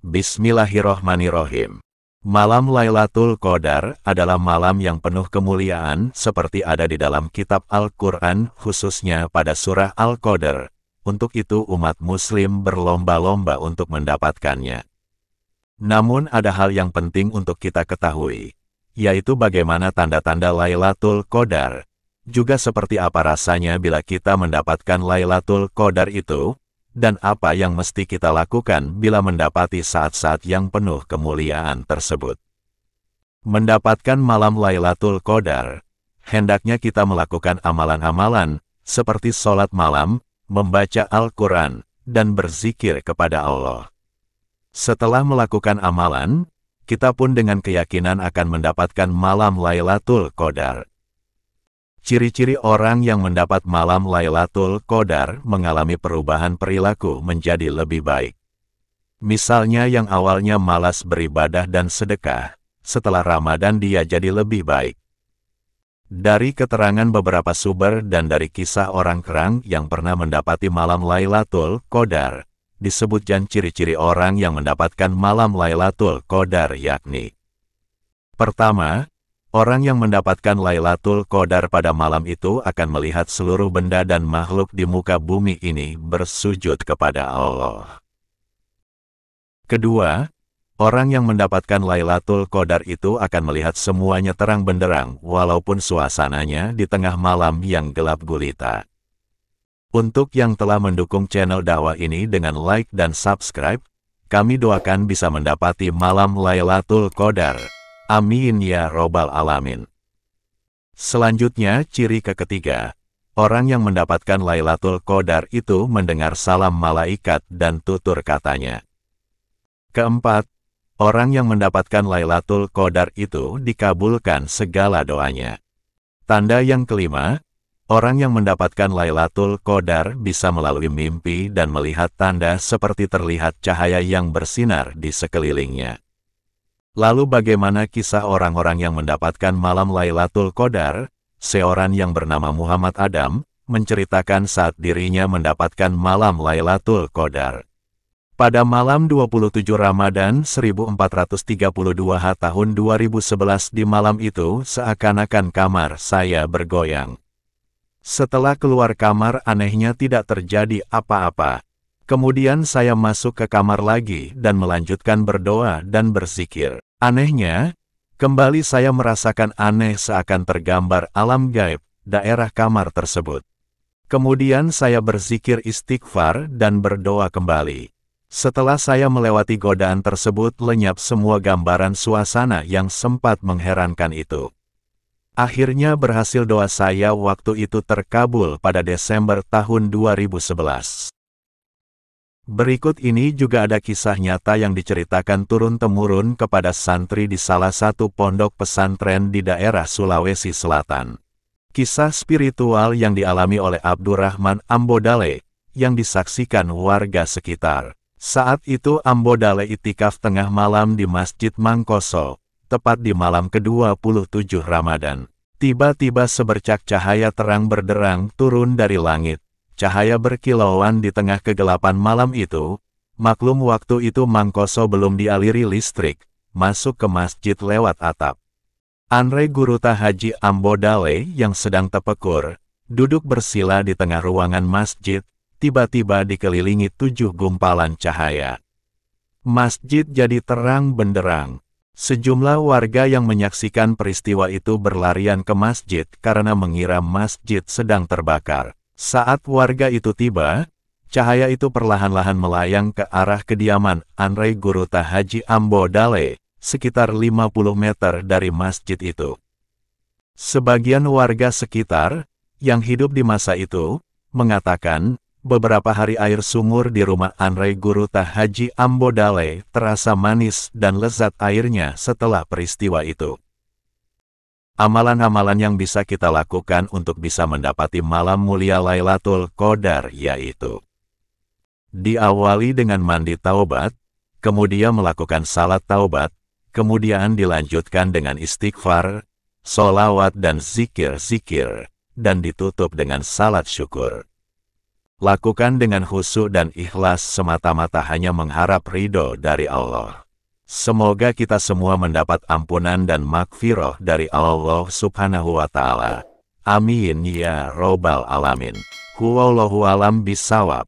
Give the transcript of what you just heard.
Bismillahirrohmanirrohim. Malam Lailatul Qadar adalah malam yang penuh kemuliaan seperti ada di dalam kitab Al-Quran, khususnya pada surah Al-Qadar. Untuk itu umat muslim berlomba-lomba untuk mendapatkannya. Namun ada hal yang penting untuk kita ketahui, yaitu bagaimana tanda-tanda Lailatul Qadar. Juga seperti apa rasanya bila kita mendapatkan Lailatul Qadar itu, dan apa yang mesti kita lakukan bila mendapati saat-saat yang penuh kemuliaan tersebut. Mendapatkan malam Lailatul Qadar, hendaknya kita melakukan amalan-amalan, seperti sholat malam, membaca Al-Quran, dan berzikir kepada Allah. Setelah melakukan amalan, kita pun dengan keyakinan akan mendapatkan malam Lailatul Qadar. Ciri-ciri orang yang mendapat malam Lailatul Qadar mengalami perubahan perilaku menjadi lebih baik. Misalnya yang awalnya malas beribadah dan sedekah, setelah Ramadan dia jadi lebih baik. Dari keterangan beberapa sumber dan dari kisah orang kerang yang pernah mendapati malam Lailatul Qadar, disebutkan ciri-ciri orang yang mendapatkan malam Lailatul Qadar yakni: pertama, orang yang mendapatkan Lailatul Qadar pada malam itu akan melihat seluruh benda dan makhluk di muka bumi ini bersujud kepada Allah. Kedua, orang yang mendapatkan Lailatul Qadar itu akan melihat semuanya terang benderang walaupun suasananya di tengah malam yang gelap gulita. Untuk yang telah mendukung channel dakwah ini dengan like dan subscribe, kami doakan bisa mendapati malam Lailatul Qadar. Amin ya robbal alamin. Selanjutnya, ciri ketiga, orang yang mendapatkan Lailatul Qadar itu mendengar salam malaikat dan tutur katanya. Keempat, orang yang mendapatkan Lailatul Qadar itu dikabulkan segala doanya. Tanda yang kelima, orang yang mendapatkan Lailatul Qadar bisa melalui mimpi dan melihat tanda seperti terlihat cahaya yang bersinar di sekelilingnya. Lalu bagaimana kisah orang-orang yang mendapatkan malam Lailatul Qadar? Seorang yang bernama Muhammad Adam menceritakan saat dirinya mendapatkan malam Lailatul Qadar. Pada malam 27 Ramadan 1432 tahun 2011 di malam itu seakan-akan kamar saya bergoyang. Setelah keluar kamar anehnya tidak terjadi apa-apa. Kemudian saya masuk ke kamar lagi dan melanjutkan berdoa dan berzikir. Anehnya, kembali saya merasakan aneh seakan tergambar alam gaib, daerah kamar tersebut. Kemudian saya berzikir istighfar dan berdoa kembali. Setelah saya melewati godaan tersebut lenyap semua gambaran suasana yang sempat mengherankan itu. Akhirnya berhasil doa saya waktu itu terkabul pada Desember tahun 2011. Berikut ini juga ada kisah nyata yang diceritakan turun-temurun kepada santri di salah satu pondok pesantren di daerah Sulawesi Selatan. Kisah spiritual yang dialami oleh Abdurrahman Ambodale, yang disaksikan warga sekitar. Saat itu Ambodale itikaf tengah malam di Masjid Mangkoso, tepat di malam ke-27 Ramadan. Tiba-tiba sebercak cahaya terang berderang turun dari langit. Cahaya berkilauan di tengah kegelapan malam itu. Maklum waktu itu Mangkoso belum dialiri listrik, masuk ke masjid lewat atap. Andre Guruta Haji Ambodale yang sedang tepekur, duduk bersila di tengah ruangan masjid, tiba-tiba dikelilingi 7 gumpalan cahaya. Masjid jadi terang benderang. Sejumlah warga yang menyaksikan peristiwa itu berlarian ke masjid karena mengira masjid sedang terbakar. Saat warga itu tiba, cahaya itu perlahan-lahan melayang ke arah kediaman Andre Guruta Haji Ambodale, sekitar 50 meter dari masjid itu. Sebagian warga sekitar, yang hidup di masa itu, mengatakan, beberapa hari air sumur di rumah Andre Guruta Haji Ambodale terasa manis dan lezat airnya setelah peristiwa itu. Amalan-amalan yang bisa kita lakukan untuk bisa mendapati malam mulia Lailatul Qadar yaitu: diawali dengan mandi taubat, kemudian melakukan salat taubat, kemudian dilanjutkan dengan istighfar, sholawat dan zikir-zikir, dan ditutup dengan salat syukur. Lakukan dengan khusyuk dan ikhlas semata-mata hanya mengharap ridho dari Allah. Semoga kita semua mendapat ampunan dan maghfirah dari Allah Subhanahu wa Ta'ala. Amin ya Robbal Alamin. Wallahu alam bisawab.